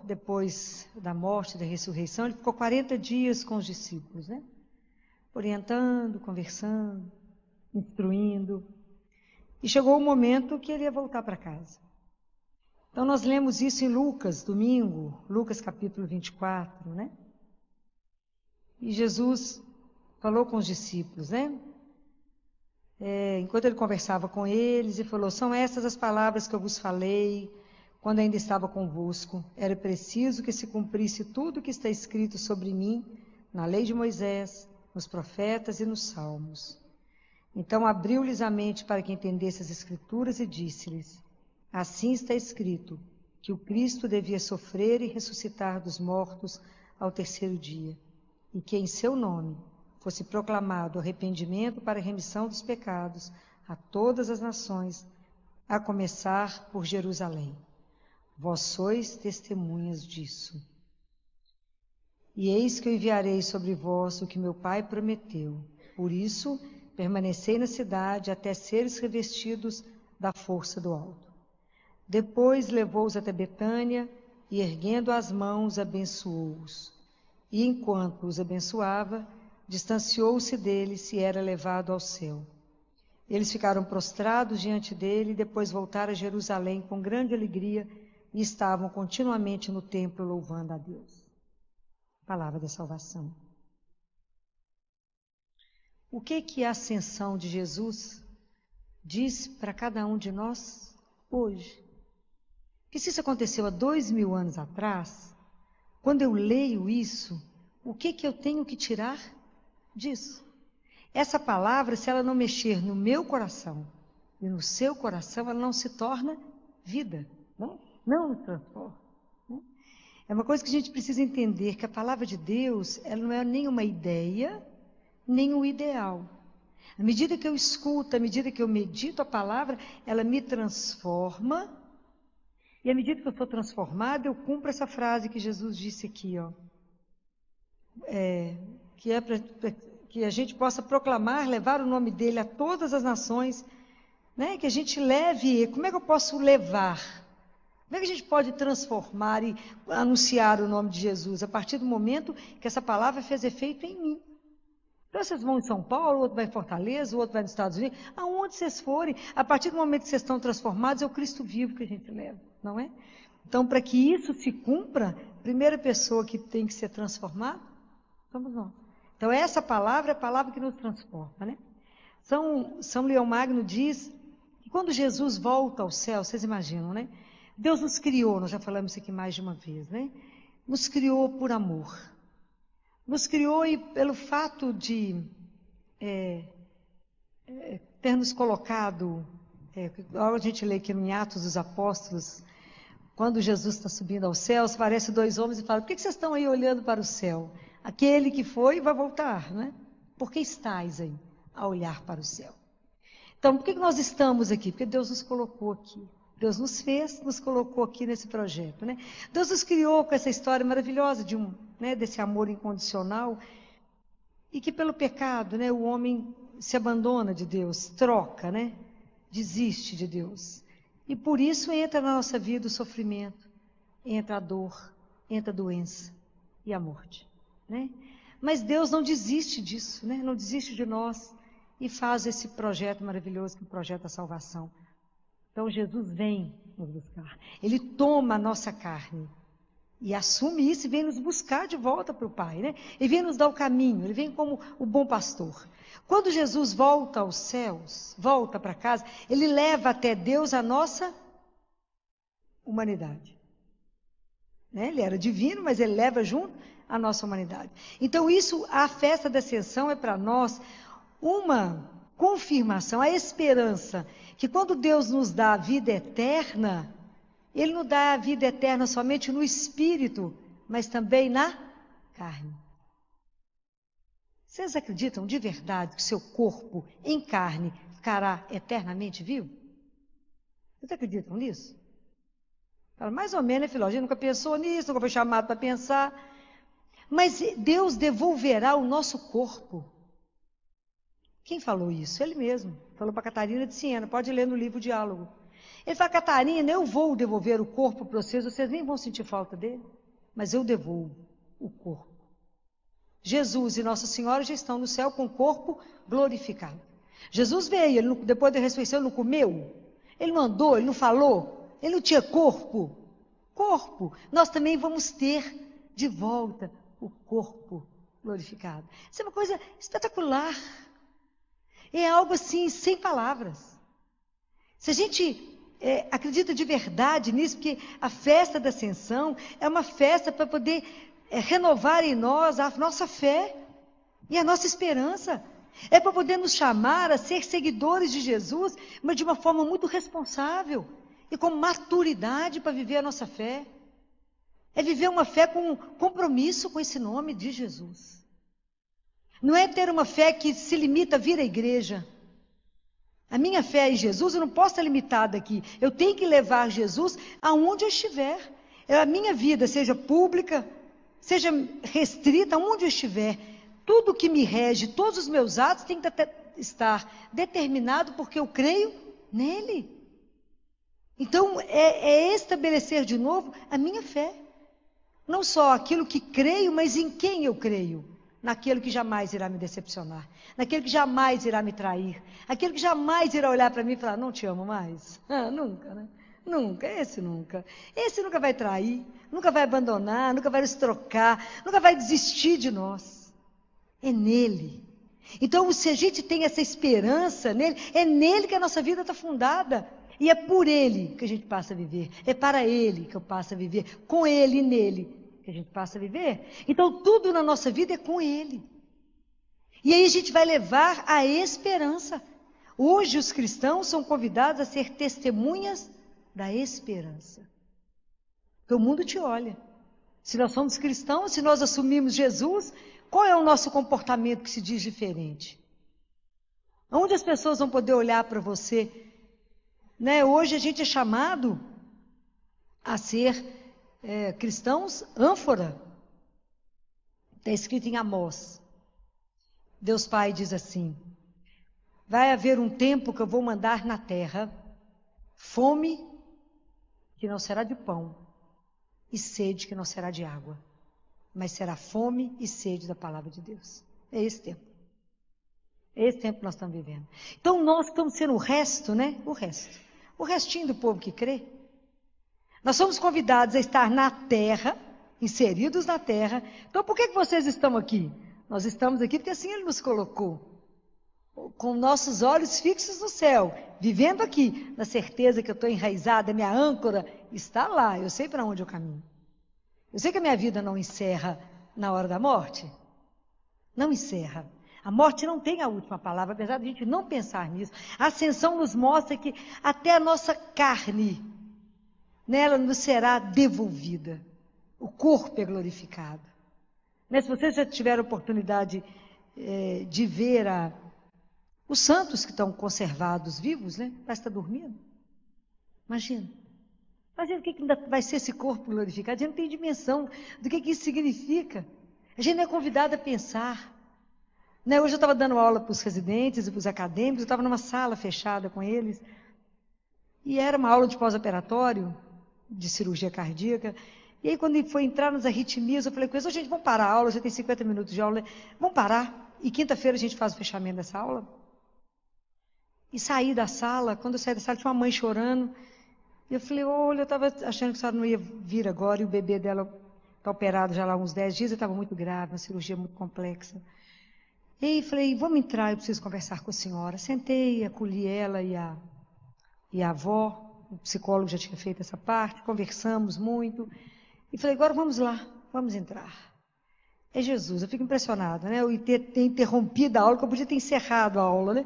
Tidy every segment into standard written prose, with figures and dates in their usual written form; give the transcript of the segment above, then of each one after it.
depois da morte, da ressurreição, ele ficou 40 dias com os discípulos, né? Orientando, conversando, instruindo. E chegou o momento que ele ia voltar para casa. Então nós lemos isso em Lucas, domingo, Lucas capítulo 24, né? E Jesus falou com os discípulos, né? Enquanto ele conversava com eles, e falou: são essas as palavras que eu vos falei quando ainda estava convosco. Era preciso que se cumprisse tudo o que está escrito sobre mim na lei de Moisés, nos profetas e nos salmos. Então abriu-lhes a mente para que entendesse as Escrituras e disse-lhes: assim está escrito, que o Cristo devia sofrer e ressuscitar dos mortos ao terceiro dia, e que em seu nome fosse proclamado arrependimento para a remissão dos pecados a todas as nações, a começar por Jerusalém. Vós sois testemunhas disso. E eis que eu enviarei sobre vós o que meu Pai prometeu. Por isso, permanecei na cidade até seres revestidos da força do alto. Depois levou-os até Betânia e, erguendo as mãos, abençoou-os. E enquanto os abençoava, distanciou-se deles e era levado ao céu. Eles ficaram prostrados diante dele e depois voltaram a Jerusalém com grande alegria e estavam continuamente no templo louvando a Deus. Palavra da salvação. O que a ascensão de Jesus diz para cada um de nós hoje? Que se isso aconteceu há 2000 anos atrás, quando eu leio isso, o que eu tenho que tirar disso? Essa palavra, se ela não mexer no meu coração e no seu coração, ela não se torna vida, não nos transforma. É uma coisa que a gente precisa entender, que a palavra de Deus, ela não é nem uma ideia, nem um ideal. À medida que eu escuto, à medida que eu medito a palavra, ela me transforma. E à medida que eu sou transformada, eu cumpro essa frase que Jesus disse aqui, ó. Que é para que a gente possa proclamar, levar o nome dele a todas as nações, né? Que a gente leve. Como é que eu posso levar? Como é que a gente pode transformar e anunciar o nome de Jesus? A partir do momento que essa palavra fez efeito em mim. Então vocês vão em São Paulo, o outro vai em Fortaleza, o outro vai nos Estados Unidos, aonde vocês forem, a partir do momento que vocês estão transformados, é o Cristo vivo que a gente leva, não é? Então, para que isso se cumpra, a primeira pessoa que tem que ser transformada, somos nós. Então, essa palavra é a palavra que nos transforma, né? São Leão Magno diz que quando Jesus volta ao céu, vocês imaginam, né? Deus nos criou, nós já falamos isso aqui mais de uma vez, né? Nos criou por amor. Nos criou e pelo fato de ter nos colocado, a gente lê aqui no Atos dos Apóstolos, quando Jesus está subindo aos céus, aparecem dois homens e falam: por que vocês estão aí olhando para o céu? Aquele que foi vai voltar, né? Por que estáis aí a olhar para o céu? Então, por que nós estamos aqui? Porque Deus nos colocou aqui. Deus nos fez, nos colocou aqui nesse projeto, né? Deus nos criou com essa história maravilhosa desse amor incondicional, e que pelo pecado, né, o homem se abandona de Deus, troca, né? Desiste de Deus. E por isso entra na nossa vida o sofrimento, entra a dor, entra a doença e a morte, né? Mas Deus não desiste disso, né? Não desiste de nós e faz esse projeto maravilhoso, que é o projeto da salvação. Então Jesus vem nos buscar. Ele toma a nossa carne e assume isso e vem nos buscar de volta para o Pai, né? Ele vem nos dar o caminho, ele vem como o bom pastor. Quando Jesus volta aos céus, volta para casa, ele leva até Deus a nossa humanidade. Né? Ele era divino, mas ele leva junto a nossa humanidade. Então a festa da ascensão é para nós uma confirmação, a esperança que quando Deus nos dá a vida eterna, Ele nos dá a vida eterna somente no espírito, mas também na carne. Vocês acreditam de verdade que o seu corpo em carne ficará eternamente vivo? Vocês acreditam nisso? Fala, mais ou menos, né, filho? A gente nunca pensou nisso, nunca foi chamado para pensar. Mas Deus devolverá o nosso corpo. Quem falou isso? Ele mesmo. Falou para Catarina de Siena, pode ler no livro Diálogo. Ele fala, Catarina, eu vou devolver o corpo para vocês nem vão sentir falta dele, mas eu devolvo o corpo. Jesus e Nossa Senhora já estão no céu com o corpo glorificado. Jesus veio, ele depois da ressurreição, ele não comeu, ele não andou, ele não falou, ele não tinha corpo. Corpo, nós também vamos ter de volta o corpo glorificado. Isso é uma coisa espetacular. É algo assim, sem palavras. Se a gente acredita de verdade nisso, porque a festa da Ascensão é uma festa para poder renovar em nós a nossa fé e a nossa esperança. É para poder nos chamar a ser seguidores de Jesus, mas de uma forma muito responsável e com maturidade para viver a nossa fé. É viver uma fé com compromisso com esse nome de Jesus. Não é ter uma fé que se limita a vir à igreja. A minha fé em Jesus, eu não posso estar limitada aqui. Eu tenho que levar Jesus aonde eu estiver. A minha vida, seja pública, seja restrita, aonde eu estiver. Tudo que me rege, todos os meus atos têm que estar determinado porque eu creio nele. Então, é estabelecer de novo a minha fé. Não só aquilo que creio, mas em quem eu creio. Naquele que jamais irá me decepcionar. Naquele que jamais irá me trair. Aquele que jamais irá olhar para mim e falar, não te amo mais. Nunca, né? Nunca, esse nunca. Esse nunca vai trair, nunca vai abandonar, nunca vai nos trocar, nunca vai desistir de nós. É nele. Então, se a gente tem essa esperança nele, é nele que a nossa vida está fundada. E é por ele que a gente passa a viver. É para ele que eu passo a viver. Com ele e nele que a gente passa a viver. Então, tudo na nossa vida é com ele. E aí a gente vai levar a esperança. Hoje os cristãos são convidados a ser testemunhas da esperança. Porque o mundo te olha. Se nós somos cristãos, se nós assumimos Jesus, qual é o nosso comportamento que se diz diferente? Onde as pessoas vão poder olhar para você? Né? Hoje a gente é chamado a ser cristãos ânfora. Está escrito em Amós. Deus Pai diz assim, vai haver um tempo que eu vou mandar na terra fome que não será de pão e sede que não será de água, mas será fome e sede da palavra de Deus. É esse tempo. É esse tempo que nós estamos vivendo. Então nós estamos sendo o resto, né? O resto. O restinho do povo que crê. Nós somos convidados a estar na terra, inseridos na terra. Então por que vocês estão aqui? Nós estamos aqui porque assim Ele nos colocou. Com nossos olhos fixos no céu, vivendo aqui, na certeza que eu estou enraizada, minha âncora está lá, eu sei para onde eu caminho. Eu sei que a minha vida não encerra na hora da morte. Não encerra. A morte não tem a última palavra, apesar de a gente não pensar nisso. A ascensão nos mostra que até a nossa carne, nela nos será devolvida. O corpo é glorificado. Né? Se vocês já tiveram oportunidade de ver os santos que estão conservados vivos, né? Parece que está dormindo. Imagina. Imagina o que ainda vai ser esse corpo glorificado. A gente não tem dimensão do que isso significa. A gente não é convidado a pensar. Né? Hoje eu estava dando aula para os residentes e para os acadêmicos, eu estava numa sala fechada com eles, e era uma aula de pós-operatório, de cirurgia cardíaca, e aí quando foi entrar nas arritmias, eu falei com eles, gente, vamos parar a aula, já tem 50 minutos de aula, vamos parar, e quinta-feira a gente faz o fechamento dessa aula. E saí da sala, quando eu saí da sala tinha uma mãe chorando, e eu falei, olha, eu estava achando que a senhora não ia vir agora, e o bebê dela está operado já lá há uns 10 dias, eu estava muito grave, uma cirurgia muito complexa. E aí falei, vamos entrar, eu preciso conversar com a senhora. Sentei, acolhi ela e a avó, o psicólogo já tinha feito essa parte, conversamos muito. E falei, agora vamos lá, vamos entrar. É Jesus, eu fico impressionada, né? Eu ter interrompido a aula, que eu podia ter encerrado a aula, né?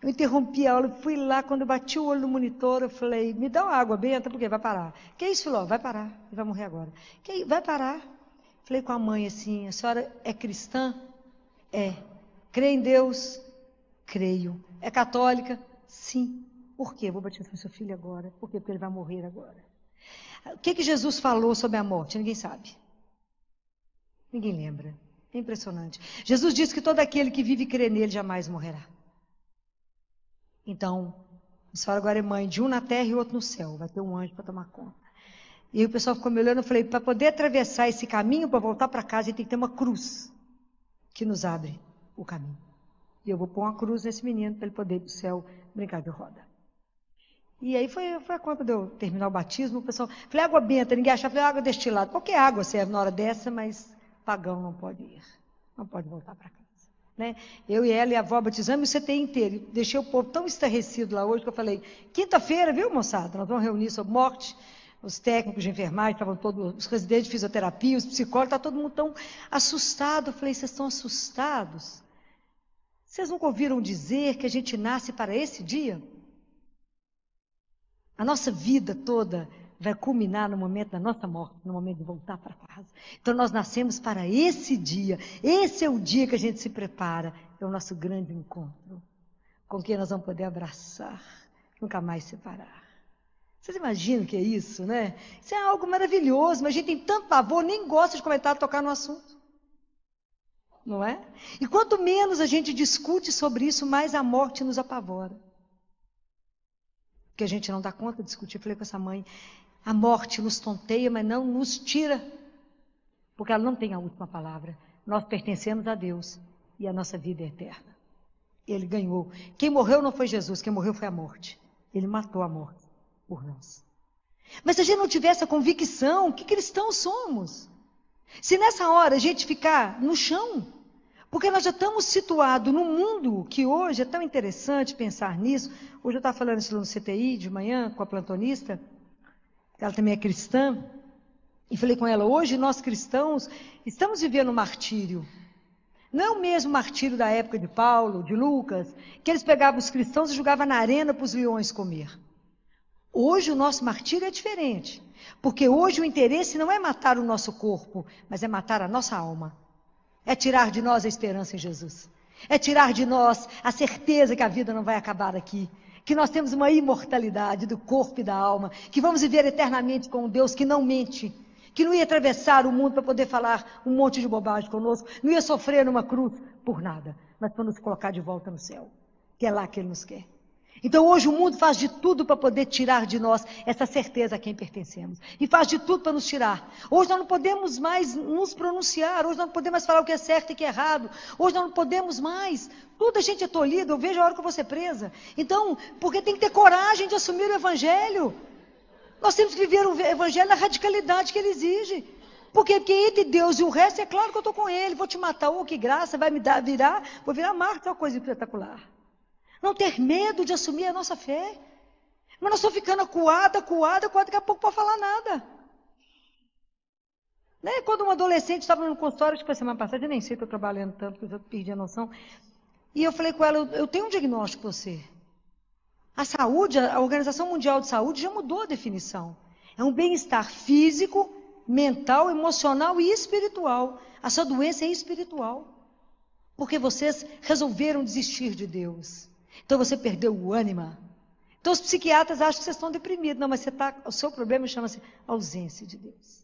Eu interrompi a aula, fui lá, quando eu bati o olho no monitor, eu falei, me dá uma água benta, porque vai parar. Que isso, filó? Vai parar, ele vai morrer agora. Que vai parar. Falei com a mãe assim, a senhora é cristã? É. Crê em Deus? Creio. É católica? Sim. Por quê? Vou batizar seu filho agora. Por quê? Porque ele vai morrer agora. O que Jesus falou sobre a morte? Ninguém sabe. Ninguém lembra. É impressionante. Jesus disse que todo aquele que vive e crê nele jamais morrerá. Então, A senhora agora é mãe de um na terra e outro no céu. Vai ter um anjo para tomar conta. E aí o pessoal ficou me olhando, eu falei, para poder atravessar esse caminho, para voltar para casa, a gente tem que ter uma cruz que nos abre o caminho. E eu vou pôr uma cruz nesse menino para ele poder ir para o céu brincar de roda. E aí foi a conta de eu terminar o batismo, o pessoal, falei, água benta, ninguém achava, falei, água destilada. Qualquer água serve na hora dessa, mas pagão não pode ir, não pode voltar para casa. Né? Eu e ela e a avó batizamos o CTI inteiro. Deixei o povo tão estarrecido lá hoje que eu falei, quinta-feira, viu, moçada? Nós vamos reunir sobre morte. Os técnicos de enfermagem, estavam todos, os residentes de fisioterapia, os psicólogos, está todo mundo tão assustado. Eu falei, vocês estão assustados? Vocês nunca ouviram dizer que a gente nasce para esse dia? A nossa vida toda vai culminar no momento da nossa morte, no momento de voltar para casa. Então nós nascemos para esse dia. Esse é o dia que a gente se prepara. É o nosso grande encontro, com quem nós vamos poder abraçar, nunca mais separar. Vocês imaginam o que é isso, né? Isso é algo maravilhoso, mas a gente tem tanto pavor, nem gosta de comentar, tocar no assunto. Não é? E quanto menos a gente discute sobre isso, mais a morte nos apavora. Porque a gente não dá conta de discutir. Eu falei com essa mãe, a morte nos tonteia, mas não nos tira. Porque ela não tem a última palavra. Nós pertencemos a Deus e a nossa vida é eterna. Ele ganhou. Quem morreu não foi Jesus, quem morreu foi a morte. Ele matou a morte por nós. Mas se a gente não tiver essa convicção, que cristãos somos? Se nessa hora a gente ficar no chão, porque nós já estamos situados num mundo que hoje é tão interessante pensar nisso. Hoje eu estava falando isso no CTI de manhã com a plantonista, ela também é cristã, e falei com ela, hoje nós cristãos estamos vivendo um martírio. Não é o mesmo martírio da época de Paulo, de Lucas, que eles pegavam os cristãos e jogavam na arena para os leões comer. Hoje o nosso martírio é diferente, porque hoje o interesse não é matar o nosso corpo, mas é matar a nossa alma. É tirar de nós a esperança em Jesus. É tirar de nós a certeza que a vida não vai acabar aqui. Que nós temos uma imortalidade do corpo e da alma. Que vamos viver eternamente com um Deus que não mente. Que não ia atravessar o mundo para poder falar um monte de bobagem conosco. Não ia sofrer numa cruz por nada. Mas para nos colocar de volta no céu. Que é lá que Ele nos quer. Então hoje o mundo faz de tudo para poder tirar de nós essa certeza a quem pertencemos. E faz de tudo para nos tirar. Hoje nós não podemos mais nos pronunciar. Hoje nós não podemos mais falar o que é certo e o que é errado. Hoje nós não podemos mais. Toda a gente é tolhida. Eu vejo a hora que eu vou ser presa. Então, porque tem que ter coragem de assumir o Evangelho. Nós temos que viver o Evangelho na radicalidade que ele exige. Por quê? Porque entre Deus e o resto, é claro que eu estou com ele. Vou te matar, oh, que graça, vai me dar, vou virar Marta, uma coisa espetacular. Não ter medo de assumir a nossa fé. Mas nós estamos ficando acuada, daqui a pouco não pode falar nada. Né? Quando um adolescente estava no consultório, acho que foi semana passada, eu nem sei, estou trabalhando tanto, que eu já perdi a noção. E eu falei com ela, eu tenho um diagnóstico para você. A saúde, a Organização Mundial de Saúde já mudou a definição. É um bem-estar físico, mental, emocional e espiritual. A sua doença é espiritual. Porque vocês resolveram desistir de Deus. Então você perdeu o ânimo. Então os psiquiatras acham que vocês estão deprimidos. Não, mas o seu problema chama-se ausência de Deus.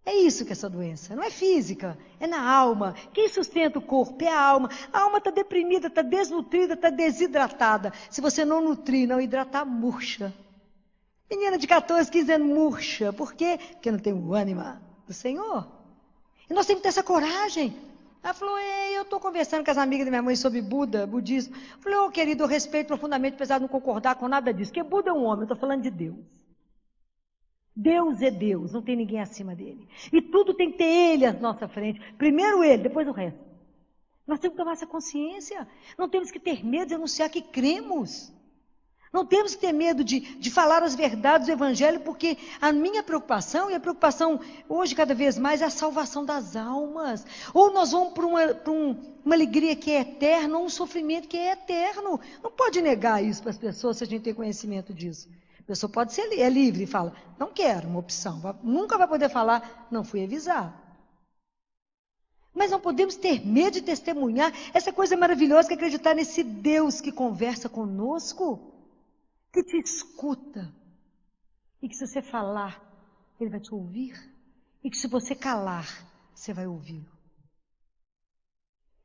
É isso que é essa doença. Não é física, é na alma. Quem sustenta o corpo é a alma. A alma está deprimida, está desnutrida, está desidratada. Se você não nutrir, não hidratar, murcha. Menina de 14, 15 anos murcha. Por quê? Porque não tem o ânimo do Senhor. E nós temos que ter essa coragem. Ela falou, eu estou conversando com as amigas da minha mãe sobre budismo. Eu falei, querido, eu respeito profundamente, apesar de não concordar com nada disso. Porque Buda é um homem, eu estou falando de Deus. Deus é Deus, não tem ninguém acima dele. E tudo tem que ter Ele à nossa frente. Primeiro Ele, depois o resto. Nós temos que tomar essa consciência. Não temos que ter medo de anunciar que cremos. Não temos que ter medo de falar as verdades do Evangelho, porque a minha preocupação, e a preocupação hoje cada vez mais, é a salvação das almas. Ou nós vamos para uma alegria que é eterna, ou um sofrimento que é eterno. Não pode negar isso para as pessoas se a gente tem conhecimento disso. A pessoa pode ser livre e fala, não quero uma opção. Nunca vai poder falar, não fui avisado. Mas não podemos ter medo de testemunhar essa coisa maravilhosa que é acreditar nesse Deus que conversa conosco. Que te escuta, e que se você falar, Ele vai te ouvir, e que se você calar, você vai ouvi-lo.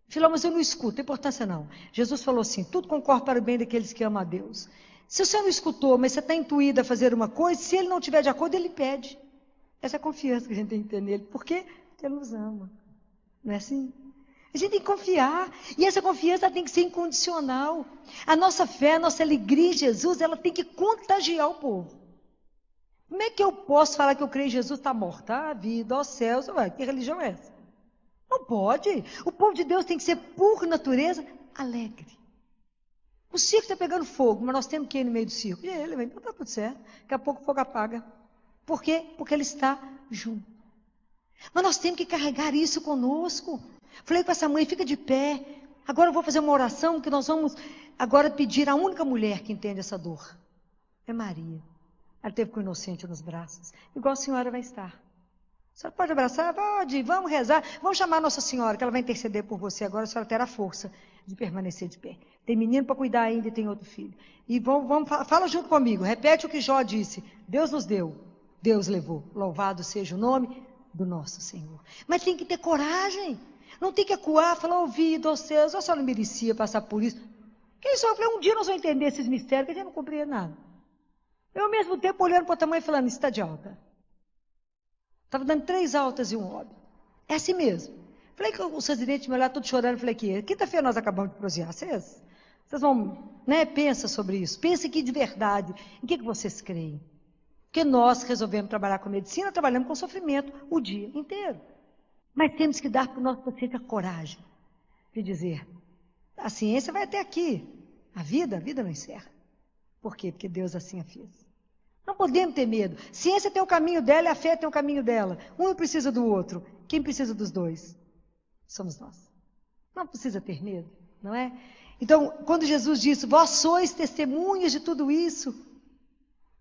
Filó, mas eu não escuto, não tem importância não. Jesus falou assim, tudo concorre para o bem daqueles que amam a Deus. Se o senhor não escutou, mas você está intuído a fazer uma coisa, se ele não estiver de acordo, ele pede. Essa é a confiança que a gente tem que ter nele. Por quê? Porque ele nos ama. Não é assim? A gente tem que confiar. E essa confiança tem que ser incondicional. A nossa fé, a nossa alegria em Jesus, ela tem que contagiar o povo. Como é que eu posso falar que eu creio em Jesus? Está morto? A vida, aos céus. Ué, que religião é essa? Não pode. O povo de Deus tem que ser, por natureza, alegre. O circo está pegando fogo, mas nós temos que ir no meio do circo. E ele vem, então está tudo certo. Daqui a pouco o fogo apaga. Por quê? Porque ele está junto. Mas nós temos que carregar isso conosco. Falei com essa mãe, fica de pé. Agora eu vou fazer uma oração que nós vamos agora pedir à única mulher que entende essa dor. É Maria. Ela teve com o inocente nos braços. Igual a senhora vai estar. A senhora pode abraçar? Pode. Vamos rezar. Vamos chamar a Nossa Senhora, que ela vai interceder por você. Agora a senhora terá força de permanecer de pé. Tem menino para cuidar ainda e tem outro filho. E fala junto comigo. Repete o que Jó disse. Deus nos deu. Deus levou. Louvado seja o nome do nosso Senhor. Mas tem que ter coragem. Não tem que acuar, falar, ouvido aos céus. Eu só não merecia passar por isso. Quem só? Eu falei, um dia nós vamos entender esses mistérios, que a gente não compreende nada. Eu, ao mesmo tempo, olhando para o tamanho e falando, isso está de alta. Estava dando 3 altas e um óbito. É assim mesmo. Falei que os residentes me olharam todos chorando. Falei que quinta-feira nós acabamos de prosear. Vocês vão, né? Pensa sobre isso. Pensa aqui de verdade. Em que vocês creem? Porque nós resolvemos trabalhar com medicina, trabalhamos com sofrimento o dia inteiro. Mas temos que dar para o nosso paciente a coragem de dizer, a ciência vai até aqui. A vida não encerra. Por quê? Porque Deus assim a fez. Não podemos ter medo. Ciência tem o caminho dela e a fé tem o caminho dela. Um não precisa do outro. Quem precisa dos dois? Somos nós. Não precisa ter medo, não é? Então, quando Jesus disse, vós sois testemunhas de tudo isso,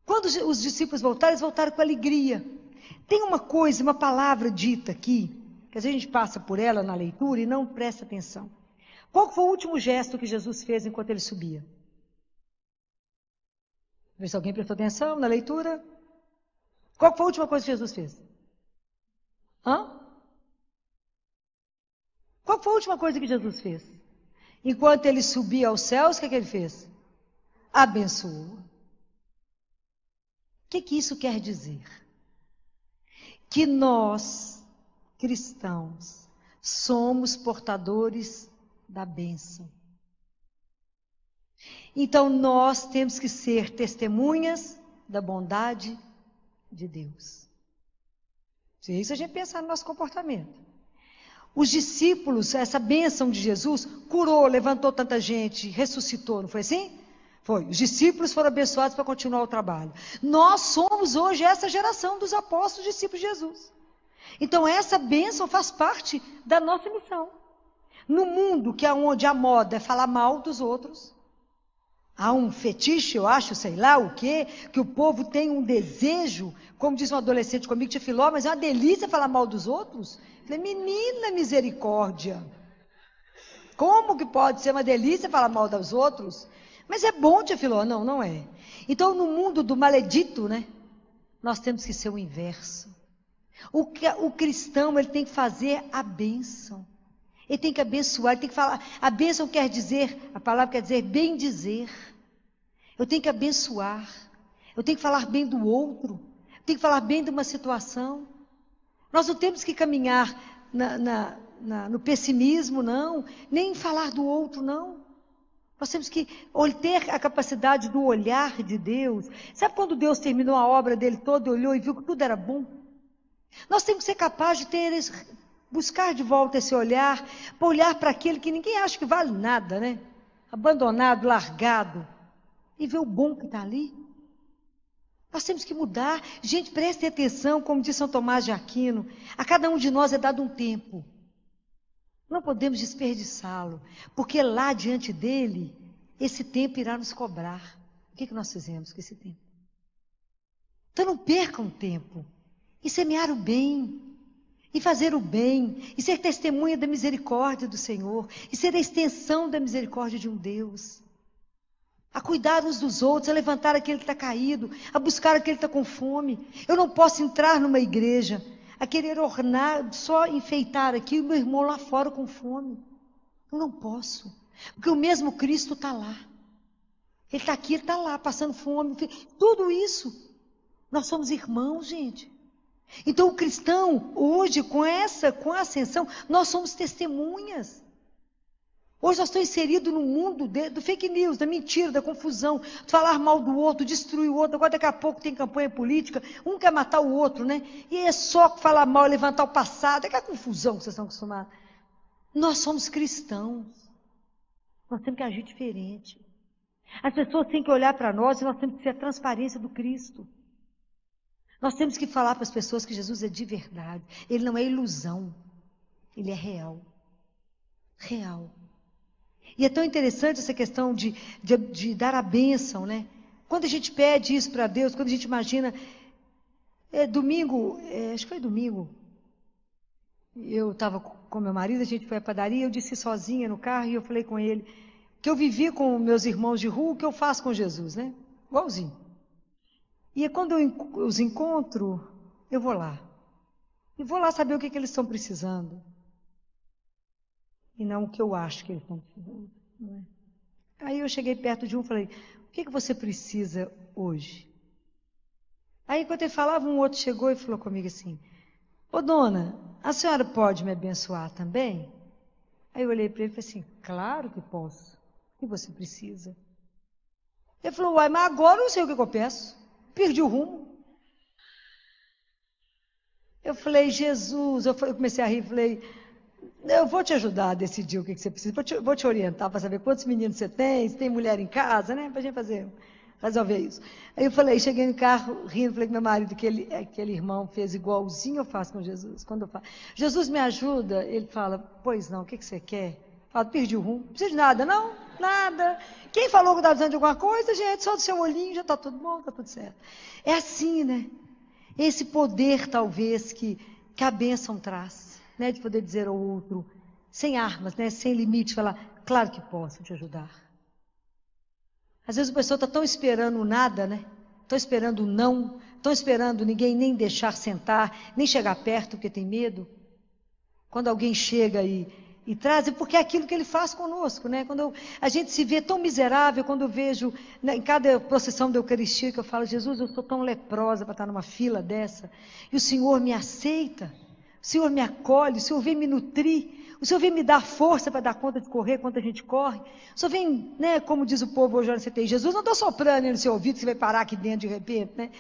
quando os discípulos voltaram, eles voltaram com alegria. Tem uma coisa, uma palavra dita aqui, que às vezes a gente passa por ela na leitura e não presta atenção. Qual foi o último gesto que Jesus fez enquanto ele subia? Vê se alguém prestou atenção na leitura. Qual foi a última coisa que Jesus fez? Qual foi a última coisa que Jesus fez? Enquanto ele subia aos céus, o que ele fez? Abençoou. O que isso quer dizer? Que nós, cristãos, somos portadores da bênção. Então nós temos que ser testemunhas da bondade de Deus. Se isso a gente pensar no nosso comportamento. Os discípulos, essa bênção de Jesus, curou, levantou tanta gente, ressuscitou, não foi assim? Foi. Os discípulos foram abençoados para continuar o trabalho. Nós somos hoje essa geração dos apóstolos discípulos de Jesus. Então essa bênção faz parte da nossa missão. No mundo que é onde a moda é falar mal dos outros, há um fetiche, eu acho, sei lá o quê, que o povo tem um desejo, como diz um adolescente comigo, tia Filó, mas é uma delícia falar mal dos outros. Eu falei, menina misericórdia, como que pode ser uma delícia falar mal dos outros? Mas é bom, tia Filó. Não, não é. Então, no mundo do maledito, né, nós temos que ser o inverso. O cristão, ele tem que fazer a bênção. Ele tem que abençoar, ele tem que falar. A bênção quer dizer, a palavra quer dizer bem dizer. Eu tenho que abençoar. Eu tenho que falar bem do outro. Eu tenho que falar bem de uma situação. Nós não temos que caminhar no pessimismo, não. Nem falar do outro, não. Nós temos que ter a capacidade do olhar de Deus. Sabe quando Deus terminou a obra dele toda, olhou e viu que tudo era bom? Nós temos que ser capazes de buscar de volta esse olhar, para olhar para aquele que ninguém acha que vale nada, né? Abandonado, largado, e ver o bom que está ali. Nós temos que mudar. Gente, prestem atenção, como diz São Tomás de Aquino, a cada um de nós é dado um tempo. Não podemos desperdiçá-lo, porque lá diante dele, esse tempo irá nos cobrar. O que nós fizemos com esse tempo? Então não percam tempo. E semear o bem, e fazer o bem, e ser testemunha da misericórdia do Senhor, e ser a extensão da misericórdia de um Deus. A cuidar uns dos outros, a levantar aquele que está caído, a buscar aquele que está com fome. Eu não posso entrar numa igreja a querer ornar, só enfeitar aqui o meu irmão lá fora com fome. Eu não posso, porque o mesmo Cristo está lá. Ele está aqui, ele está lá, passando fome. Tudo isso. Nós somos irmãos, gente. Então o cristão, hoje, com a ascensão, nós somos testemunhas. Hoje nós estamos inseridos no mundo do fake news, da mentira, da confusão, de falar mal do outro, destruir o outro. Agora daqui a pouco tem campanha política, um quer matar o outro, né? E é só falar mal, levantar o passado, é aquela confusão que vocês estão acostumados. Nós somos cristãos. Nós temos que agir diferente. As pessoas têm que olhar para nós e nós temos que ser a transparência do Cristo. Nós temos que falar para as pessoas que Jesus é de verdade. Ele não é ilusão. Ele é real. Real. E é tão interessante essa questão de dar a bênção, né? Quando a gente pede isso para Deus, quando a gente imagina... acho que foi domingo, eu estava com meu marido, a gente foi à padaria, eu disse sozinha no carro e eu falei com ele que eu vivi com meus irmãos de rua o que eu faço com Jesus, né? Igualzinho. E quando eu os encontro, eu vou lá. E vou lá saber o que eles estão precisando. E não o que eu acho que eles estão precisando. Não é? Aí eu cheguei perto de um e falei, o que você precisa hoje? Aí enquanto ele falava, um outro chegou e falou comigo assim, ô dona, a senhora pode me abençoar também? Aí eu olhei para ele e falei assim, claro que posso. O que você precisa? Ele falou, uai, mas agora eu não sei o que eu peço. Perdi o rumo. Eu falei, Jesus, eu comecei a rir, falei, eu vou te ajudar a decidir o que você precisa, vou te orientar para saber quantos meninos você tem, se tem mulher em casa, né, para a gente resolver isso. Aí eu falei, cheguei no carro, rindo, falei com meu marido que aquele irmão fez igualzinho eu faço com Jesus. Quando eu falo, Jesus me ajuda, ele fala, pois não, o que você quer? Eu falo, perdi o rumo, não precisa de nada, não, nada. Quem falou que estava precisando de alguma coisa, gente, só do seu olhinho já está tudo bom, está tudo certo. É assim, né? Esse poder, talvez, que a bênção traz, né? De poder dizer ao outro, sem armas, né? Sem limite, falar, claro que posso te ajudar. Às vezes a pessoa está tão esperando nada, né? Estão esperando não, estão esperando ninguém nem deixar sentar, nem chegar perto porque tem medo. Quando alguém chega e traz, porque é aquilo que ele faz conosco, né? Quando a gente se vê tão miserável, quando eu vejo, né, em cada procissão da Eucaristia, que eu falo, Jesus, eu sou tão leprosa para estar numa fila dessa, e o Senhor me aceita, o Senhor me acolhe, o Senhor vem me nutrir, o Senhor vem me dar força para dar conta de correr quanto a gente corre, o Senhor vem, né, como diz o povo hoje na CTI, Jesus, não está soprando no seu ouvido, você vai parar aqui dentro de repente, né?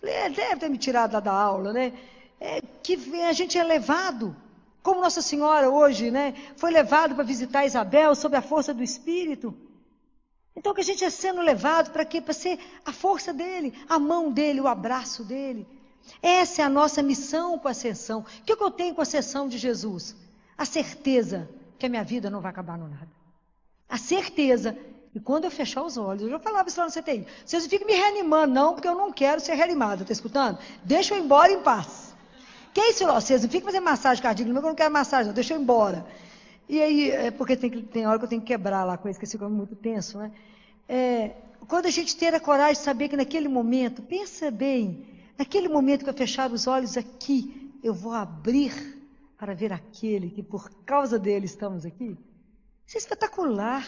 Deve ter me tirado lá da aula, né? Que a gente é levado, como Nossa Senhora hoje, né, foi levado para visitar Isabel sob a força do Espírito. Então que a gente é sendo levado para quê? Para ser a força dele, a mão dele, o abraço dele. Essa é a nossa missão com a ascensão. O que eu tenho com a ascensão de Jesus? A certeza que a minha vida não vai acabar no nada. A certeza que quando eu fechar os olhos, eu já falava isso lá no CTI, vocês não ficam me reanimando não, porque eu não quero ser reanimada, está escutando? Deixa eu ir embora em paz. Que é isso, vocês não ficam fazendo massagem cardíaca, eu não quero massagem, não, deixa eu ir embora. E aí, porque tem hora que eu tenho que quebrar lá com isso, que eles ficam muito tenso, né? Quando a gente ter a coragem de saber que naquele momento, pensa bem, naquele momento que eu fechar os olhos aqui, eu vou abrir para ver aquele que por causa dele estamos aqui. Isso é espetacular.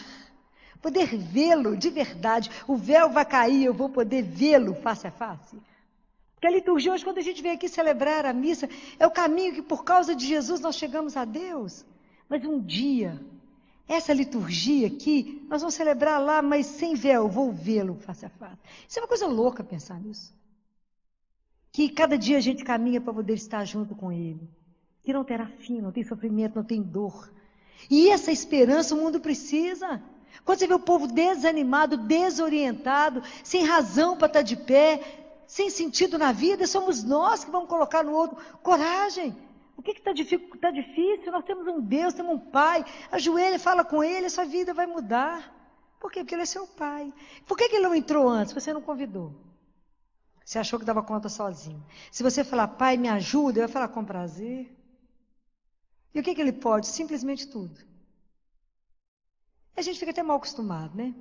Poder vê-lo de verdade, o véu vai cair, eu vou poder vê-lo face a face. Porque a liturgia hoje, quando a gente vem aqui celebrar a missa, é o caminho que por causa de Jesus nós chegamos a Deus. Mas um dia, essa liturgia aqui, nós vamos celebrar lá, mas sem véu, eu vou vê-lo face a face. Isso é uma coisa louca pensar nisso. Que cada dia a gente caminha para poder estar junto com Ele. Que não terá fim, não tem sofrimento, não tem dor. E essa esperança o mundo precisa. Quando você vê o povo desanimado, desorientado, sem razão para estar de pé, sem sentido na vida, somos nós que vamos colocar no outro coragem. O que está difícil? Nós temos um Deus, temos um Pai. Ajoelha, fala com Ele, a sua vida vai mudar. Por quê? Porque Ele é seu Pai. Por que Ele não entrou antes? Você não convidou. Você achou que dava conta sozinho. Se você falar, Pai, me ajuda, Ele vai falar com prazer. E o que Ele pode? Simplesmente tudo. A gente fica até mal acostumado, né?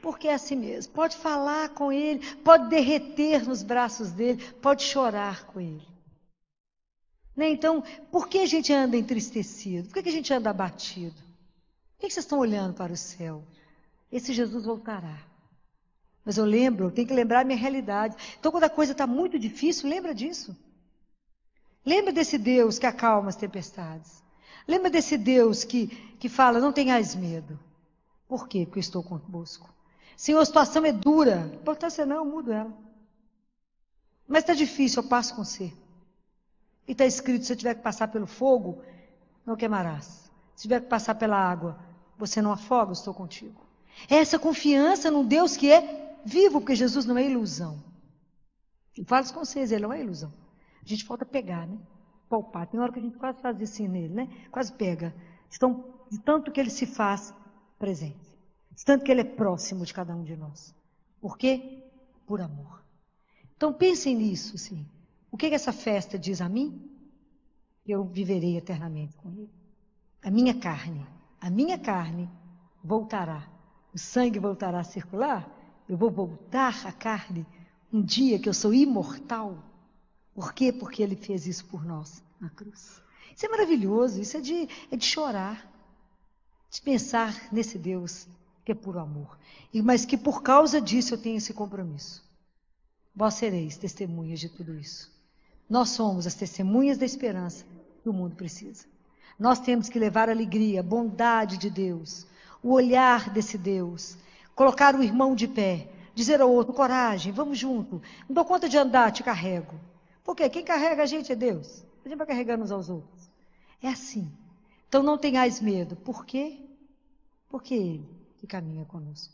Porque é assim mesmo. Pode falar com Ele, pode derreter nos braços dEle, pode chorar com Ele. Né? Então, por que a gente anda entristecido? Por que a gente anda abatido? Por que vocês estão olhando para o céu? Esse Jesus voltará. Mas eu tenho que lembrar a minha realidade. Então, quando a coisa está muito difícil, lembra disso. Lembra desse Deus que acalma as tempestades. Lembra desse Deus que fala, não tenhais medo. Por quê? Porque eu estou convosco. Senhor, a situação é dura. A importância não, eu mudo ela. Mas está difícil, eu passo com você. E está escrito, se eu tiver que passar pelo fogo, não queimarás. Se tiver que passar pela água, você não afoga, eu estou contigo. É essa confiança num Deus que é vivo, porque Jesus não é ilusão. Eu falo isso com vocês, ele não é ilusão. A gente falta pegar, né? Palpar. Tem hora que a gente quase faz assim nele, né? Quase pega. De tanto que ele se faz presente. De tanto que ele é próximo de cada um de nós. Por quê? Por amor. Então pensem nisso, sim. O que essa festa diz a mim? Eu viverei eternamente com ele. A minha carne voltará. O sangue voltará a circular. Eu vou voltar à carne um dia que eu sou imortal. Por quê? Porque ele fez isso por nós na cruz. Isso é maravilhoso, isso é de chorar, de pensar nesse Deus que é puro amor. Mas que por causa disso eu tenho esse compromisso. Vós sereis testemunhas de tudo isso. Nós somos as testemunhas da esperança que o mundo precisa. Nós temos que levar a alegria, a bondade de Deus, o olhar desse Deus, colocar o irmão de pé, dizer ao outro, coragem, vamos junto, não dou conta de andar, te carrego. Porque quem carrega a gente é Deus. A gente vai carregando uns aos outros. É assim. Então não tenhais medo. Por quê? Porque Ele que caminha conosco.